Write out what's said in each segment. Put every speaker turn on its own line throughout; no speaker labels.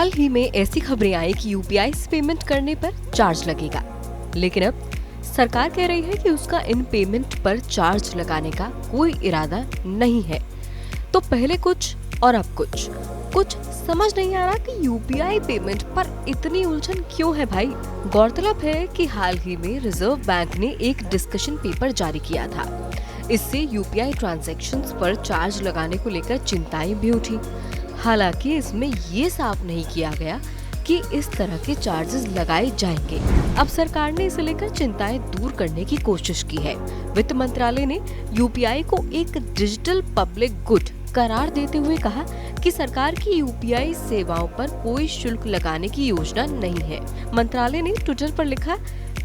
हाल ही में ऐसी खबरें आई कि यूपीआई से पेमेंट करने पर चार्ज लगेगा, लेकिन अब सरकार कह रही है कि उसका इन पेमेंट पर चार्ज लगाने का कोई इरादा नहीं है। तो पहले कुछ और अब कुछ समझ नहीं आ रहा कि यूपीआई पेमेंट पर इतनी उलझन क्यों है भाई। गौरतलब है कि हाल ही में रिजर्व बैंक ने एक डिस्कशन पेपर जारी किया था। इससे यूपीआई ट्रांजैक्शंस पर चार्ज लगाने को लेकर चिंताएं भी उठी। हालांकि इसमें ये साफ नहीं किया गया कि इस तरह के चार्जेस लगाए जाएंगे। अब सरकार ने इसे लेकर चिंताएं दूर करने की कोशिश की है। वित्त मंत्रालय ने यूपीआई को एक डिजिटल पब्लिक गुड करार देते हुए कहा कि सरकार की यूपीआई सेवाओं पर कोई शुल्क लगाने की योजना नहीं है। मंत्रालय ने ट्विटर पर लिखा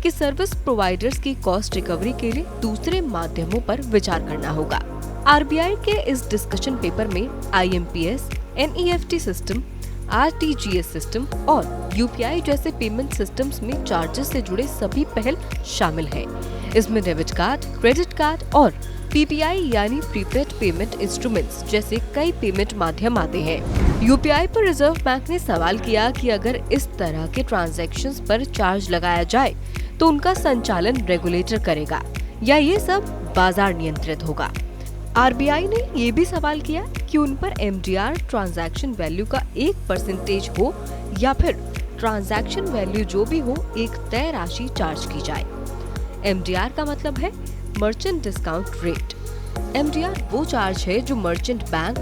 कि सर्विस प्रोवाइडर्स की कॉस्ट रिकवरी के लिए दूसरे माध्यमों पर विचार करना होगा। आरबीआई के इस डिस्कशन पेपर में IMPS, NEFT system, RTGS system और यूपीआई जैसे पेमेंट सिस्टम्स में चार्जेस से जुड़े सभी पहल शामिल हैं। इसमें डेबिट कार्ड, क्रेडिट कार्ड और पीपीआई यानी प्रीपेड पेमेंट इंस्ट्रूमेंट्स जैसे कई पेमेंट माध्यम आते हैं। यूपीआई पर रिजर्व बैंक ने सवाल किया कि अगर इस तरह के ट्रांजैक्शंस पर चार्ज लगाया जाए तो उनका संचालन रेगुलेटर करेगा या ये सब बाजार नियंत्रित होगा। आरबीआई ने ये भी सवाल किया कि उन पर एमडीआर ट्रांजैक्शन वैल्यू का 1% हो या फिर ट्रांजैक्शन वैल्यू जो भी हो एक तय राशि चार्ज की जाए। एमडीआर का मतलब है मर्चेंट डिस्काउंट रेट। एमडीआर वो चार्ज है जो मर्चेंट बैंक,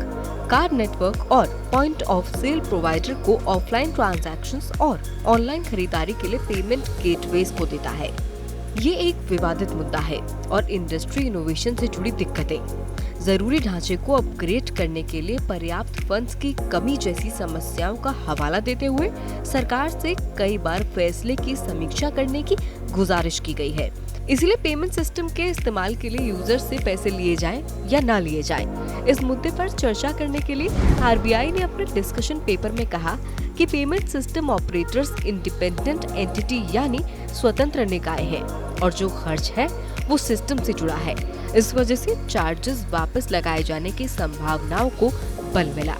कार्ड नेटवर्क और पॉइंट ऑफ सेल प्रोवाइडर को ऑफलाइन ट्रांजैक्शंस और ऑनलाइन खरीदारी के लिए पेमेंट गेटवेज को देता है। ये एक विवादित मुद्दा है और इंडस्ट्री इनोवेशन से जुड़ी दिक्कतें, जरूरी ढांचे को अपग्रेड करने के लिए पर्याप्त फंड्स की कमी जैसी समस्याओं का हवाला देते हुए सरकार से कई बार फैसले की समीक्षा करने की गुजारिश की गई है। इसलिए पेमेंट सिस्टम के इस्तेमाल के लिए यूजर से पैसे लिए जाएं या ना लिए जाएं। इस मुद्दे पर चर्चा करने के लिए आरबीआई ने अपने डिस्कशन पेपर में कहा कि payment system operators independent entity यानी स्वतंत्र निकाय है और जो खर्च है वो सिस्टम से जुड़ा है। इस वजह से चार्जेस वापस लगाए जाने की संभावनाओं को बल मिला।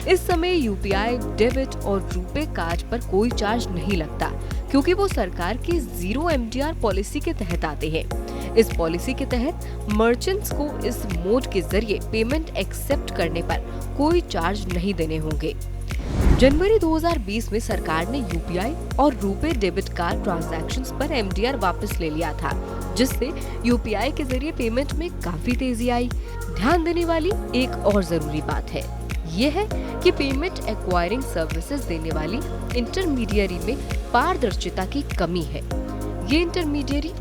इस समय यूपीआई, डेबिट और रुपे कार्ड पर कोई चार्ज नहीं लगता क्योंकि वो सरकार की जीरो एमडीआर पॉलिसी के तहत आते हैं। इस पॉलिसी के तहत मर्चेंट्स को इस मोड के जरिए पेमेंट एक्सेप्ट करने पर कोई चार्ज नहीं देने होंगे। जनवरी 2020 में सरकार ने यूपीआई और रुपे डेबिट कार्ड ट्रांजैक्शंस पर एमडीआर वापस ले लिया था, जिससे यूपीआई के जरिए पेमेंट में काफी तेजी आई। ध्यान देने वाली एक और जरूरी बात है, ये है कि पेमेंट एक्वायरिंग सर्विसेज देने वाली इंटरमीडियरी में पारदर्शिता की कमी है। ये इंटरमीडियरी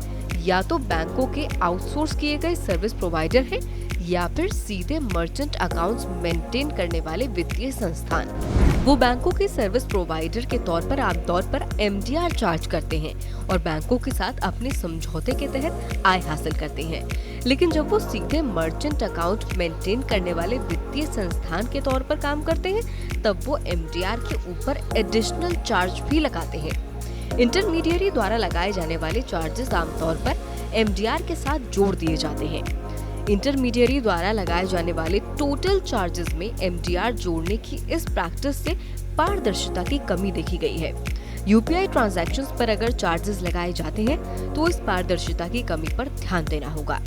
या तो बैंकों के आउटसोर्स किए गए सर्विस प्रोवाइडर हैं या फिर सीधे मर्चेंट अकाउंट्स मेंटेन करने वाले वित्तीय संस्थान। वो बैंकों के सर्विस प्रोवाइडर के तौर पर आमतौर पर एमडीआर चार्ज करते हैं और बैंकों के साथ अपने समझौते के तहत आय हासिल करते हैं। लेकिन जब वो सीधे मर्चेंट अकाउंट मेंटेन करने वाले वित्तीय संस्थान के तौर पर काम करते हैं, तब वो एमडीआर के ऊपर एडिशनल चार्ज भी लगाते हैं। इंटरमीडियरी द्वारा लगाए जाने वाले चार्जेस आमतौर पर एमडीआर के साथ जोड़ दिए जाते हैं। इंटरमीडियरी द्वारा लगाए जाने वाले टोटल चार्जेस में एमडीआर जोड़ने की इस प्रैक्टिस से पारदर्शिता की कमी देखी गई है। यूपीआई ट्रांजैक्शंस पर अगर चार्जेस लगाए जाते हैं तो इस पारदर्शिता की कमी पर ध्यान देना होगा।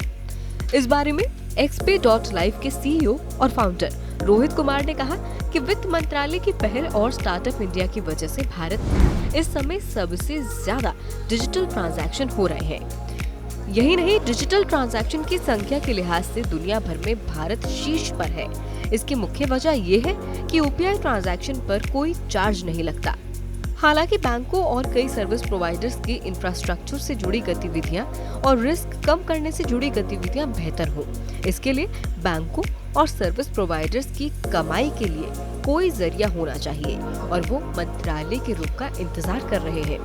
इस बारे में xpay.live के सीईओ और फाउंडर रोहित कुमार ने कहा कि वित्त मंत्रालय की पहल और स्टार्टअप इंडिया की वजह से भारत में इस समय सबसे ज्यादा डिजिटल ट्रांजैक्शन हो रहे हैं। यही नहीं, डिजिटल ट्रांजैक्शन की संख्या के लिहाज से दुनिया भर में भारत शीर्ष पर है। इसकी मुख्य वजह ये है कि यूपीआई ट्रांजैक्शन पर कोई चार्ज नहीं लगता। हालांकि बैंकों और कई सर्विस प्रोवाइडर्स की इंफ्रास्ट्रक्चर से जुड़ी गतिविधियां और रिस्क कम करने से जुड़ी गतिविधियां बेहतर हो, इसके लिए बैंकों और सर्विस प्रोवाइडर्स की कमाई के लिए कोई जरिया होना चाहिए और वो मंत्रालय के रुख का इंतजार कर रहे हैं।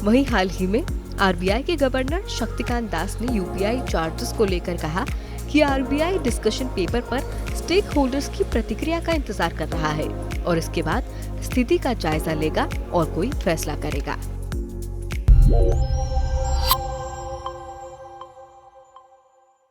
वहीं हाल ही में आरबीआई के गवर्नर शक्तिकांत दास ने यूपीआई चार्जेस को लेकर कहा कि आरबीआई डिस्कशन पेपर पर स्टेक होल्डर्स की प्रतिक्रिया का इंतजार कर रहा है और इसके बाद स्थिति का जायजा लेगा और कोई फैसला करेगा।